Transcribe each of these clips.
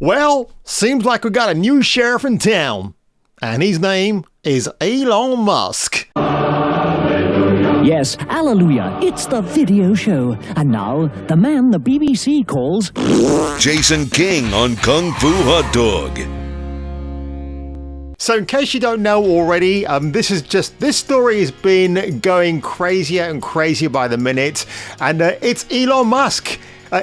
Well, seems like we got a new sheriff in town, and his name is Elon Musk. Yes, hallelujah, it's the video show. And now, the man the BBC calls... Jason King on Kung Fu Hot Dog. So in case you don't know already, this story has been going crazier and crazier by the minute, and it's Elon Musk.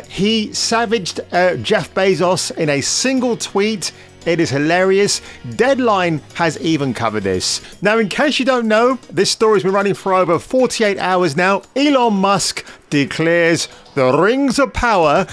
He savaged Jeff Bezos in a single tweet. It is hilarious. Deadline has even covered this. Now, in case you don't know, this story's been running for over 48 hours now. Elon Musk declares the rings of power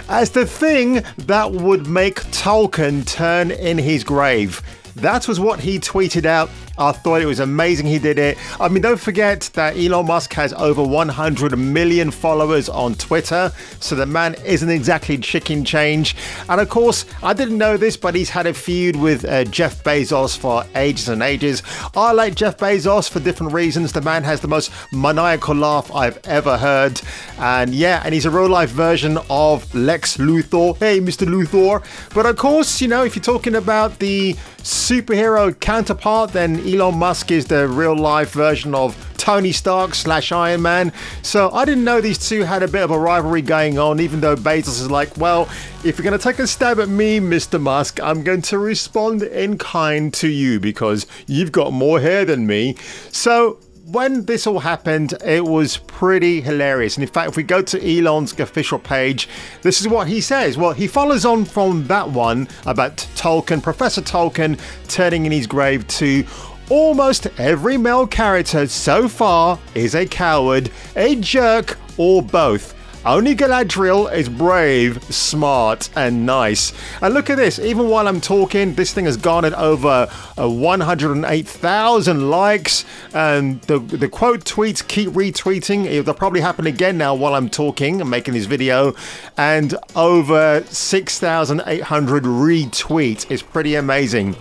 as the thing that would make Tolkien turn in his grave. That was what he tweeted out. I thought it was amazing he did it. I mean, don't forget that Elon Musk has over 100 million followers on Twitter, so the man isn't exactly chicken change. And of course, I didn't know this, but he's had a feud with Jeff Bezos for ages and ages. I like Jeff Bezos for different reasons. The man has the most maniacal laugh I've ever heard. And yeah, and he's a real life version of Lex Luthor. Hey, Mr. Luthor. But of course, you know, if you're talking about the superhero counterpart, then Elon Musk is the real life version of Tony Stark / Iron Man. So I didn't know these two had a bit of a rivalry going on, even though Bezos is like, well, if you're going to take a stab at me, Mr. Musk, I'm going to respond in kind to you because you've got more hair than me. So when this all happened, it was pretty hilarious. And in fact, if we go to Elon's official page, this is what he says. Well, he follows on from that one about Tolkien, Professor Tolkien turning in his grave to almost every male character so far is a coward, a jerk, or both. Only Galadriel is brave, smart, and nice. And look at this. Even while I'm talking, this thing has garnered over 108,000 likes. And the quote tweets keep retweeting. It'll probably happen again now while I'm talking and making this video. And over 6,800 retweets. It's pretty amazing.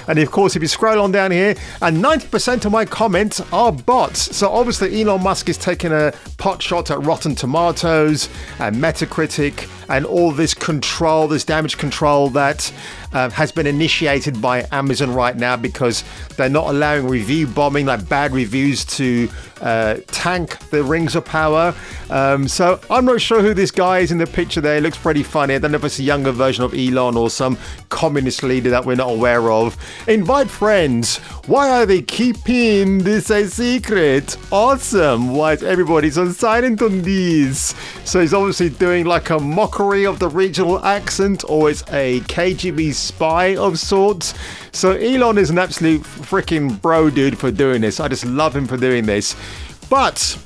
And of course, if you scroll on down here, and 90% of my comments are bots. So obviously Elon Musk is taking a pot shot at Rotten Tomatoes and Metacritic and all this control, this damage control that has been initiated by Amazon right now because they're not allowing review bombing, like bad reviews, to tank the rings of power. So I'm not sure who this guy is in the picture there. It looks pretty funny. I don't know if it's a younger version of Elon or some communist leader that we're not aware of. Invite friends. Why are they keeping this a secret? Awesome. Why is everybody so silent on this? So he's obviously doing like a mockery of the regional accent, or it's a KGB spy of sorts. So Elon is an absolute freaking bro dude for doing this. I just love him for doing this. But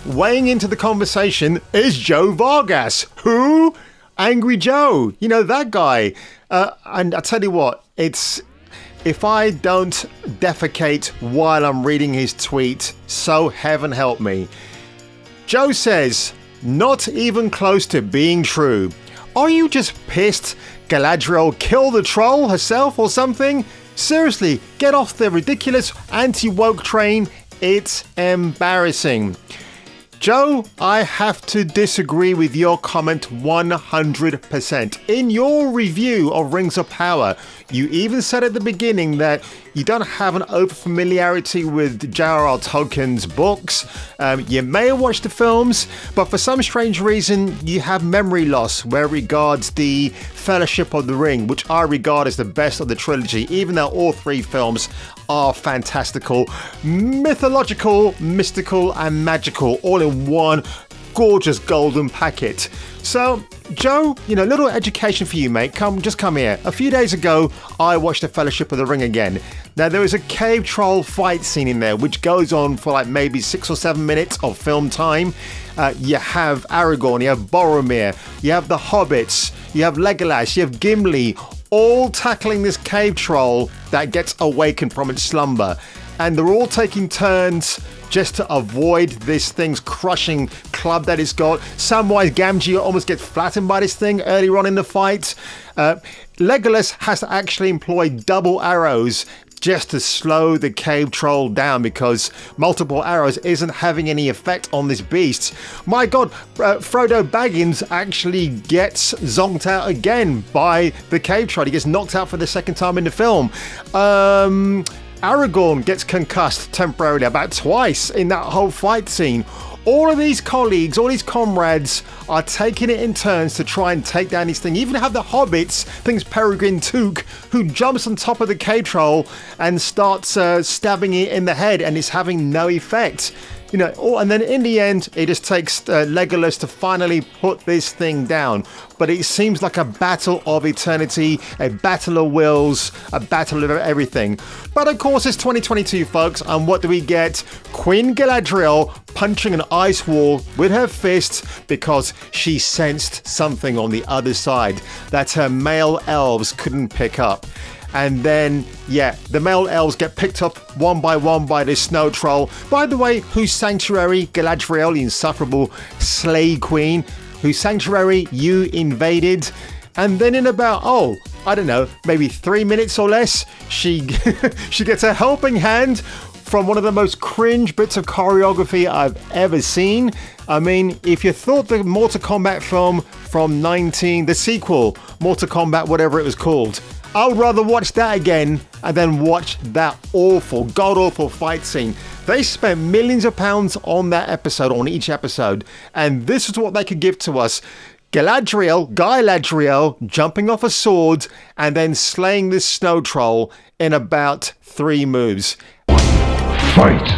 weighing into the conversation is Joe Vargas. Who? Angry Joe. You know, that guy. And I tell you what, it's... if I don't defecate while I'm reading his tweet, so heaven help me. Joe says, not even close to being true. Are you just pissed Galadriel killed the troll herself or something? Seriously, get off the ridiculous anti-woke train. It's embarrassing. Joe, I have to disagree with your comment 100%. In your review of Rings of Power, you even said at the beginning that you don't have an over-familiarity with j.r.r. Tolkien's books. You may have watched the films, but for some strange reason, you have memory loss where it regards the Fellowship of the Ring, which I regard as the best of the trilogy, even though all three films are fantastical, mythological, mystical, and magical, all in one gorgeous golden packet. So, Joe, you know, little education for you, mate. Just come here. A few days ago, I watched The Fellowship of the Ring again. Now, there was a cave troll fight scene in there, which goes on for like maybe 6 or 7 minutes of film time. You have Aragorn, you have Boromir, you have the Hobbits, you have Legolas, you have Gimli, all tackling this cave troll that gets awakened from its slumber. And they're all taking turns just to avoid this thing's crushing club that it's got. Samwise Gamgee almost gets flattened by this thing earlier on in the fight. Legolas has to actually employ double arrows just to slow the cave troll down because multiple arrows isn't having any effect on this beast. My god, Frodo Baggins actually gets zonked out again by the cave troll. He gets knocked out for the second time in the film. Aragorn gets concussed temporarily about twice in that whole fight scene. All of these colleagues, all these comrades are taking it in turns to try and take down this thing. You even have the hobbits, things Peregrine Took, who jumps on top of the cave troll and starts stabbing it in the head, and it's having no effect. You know, and then in the end, it just takes Legolas to finally put this thing down. But it seems like a battle of eternity, a battle of wills, a battle of everything. But of course, it's 2022, folks, and what do we get? Queen Galadriel punching an ice wall with her fist because she sensed something on the other side that her male elves couldn't pick up. And then, yeah, the male elves get picked up one by this snow troll. By the way, whose sanctuary, Galadriel, the insufferable Slay Queen, whose sanctuary you invaded. And then in about, I don't know, maybe 3 minutes or less, she gets a helping hand from one of the most cringe bits of choreography I've ever seen. I mean, if you thought the Mortal Kombat film from the sequel, Mortal Kombat, whatever it was called, I would rather watch that again and then watch that awful, god-awful fight scene. They spent millions of pounds on that episode, on each episode, and this is what they could give to us. Galadriel jumping off a sword and then slaying this snow troll in about 3 moves. Fight!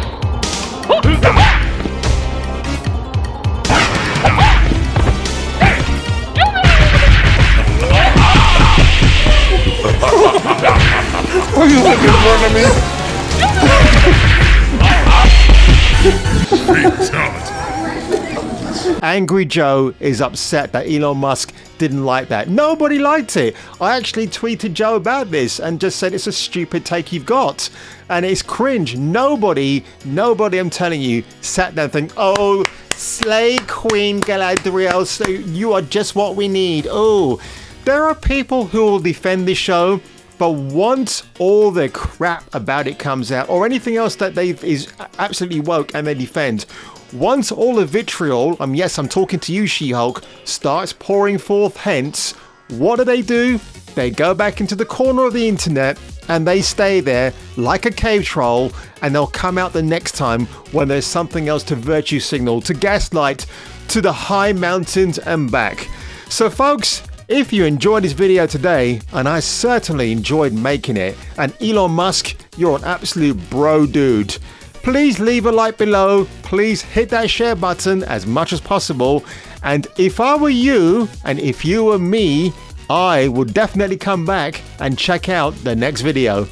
Are you looking in front of me? Angry Joe is upset that Elon Musk didn't like that. Nobody liked it. I actually tweeted Joe about this and just said it's a stupid take you've got. And it's cringe. Nobody, I'm telling you, sat there and think, oh, slay Queen Galadriel, so you are just what we need. Oh, there are people who will defend this show, but once all the crap about it comes out, or anything else that is absolutely woke and they defend, once all the vitriol, yes, I'm talking to you, She-Hulk, starts pouring forth hence, what do? They go back into the corner of the internet and they stay there like a cave troll, and they'll come out the next time when there's something else to virtue signal, to gaslight, to the high mountains and back. So folks, if you enjoyed this video today, and I certainly enjoyed making it, and Elon Musk, you're an absolute bro dude, please leave a like below, please hit that share button as much as possible, and if I were you, and if you were me, I would definitely come back and check out the next video.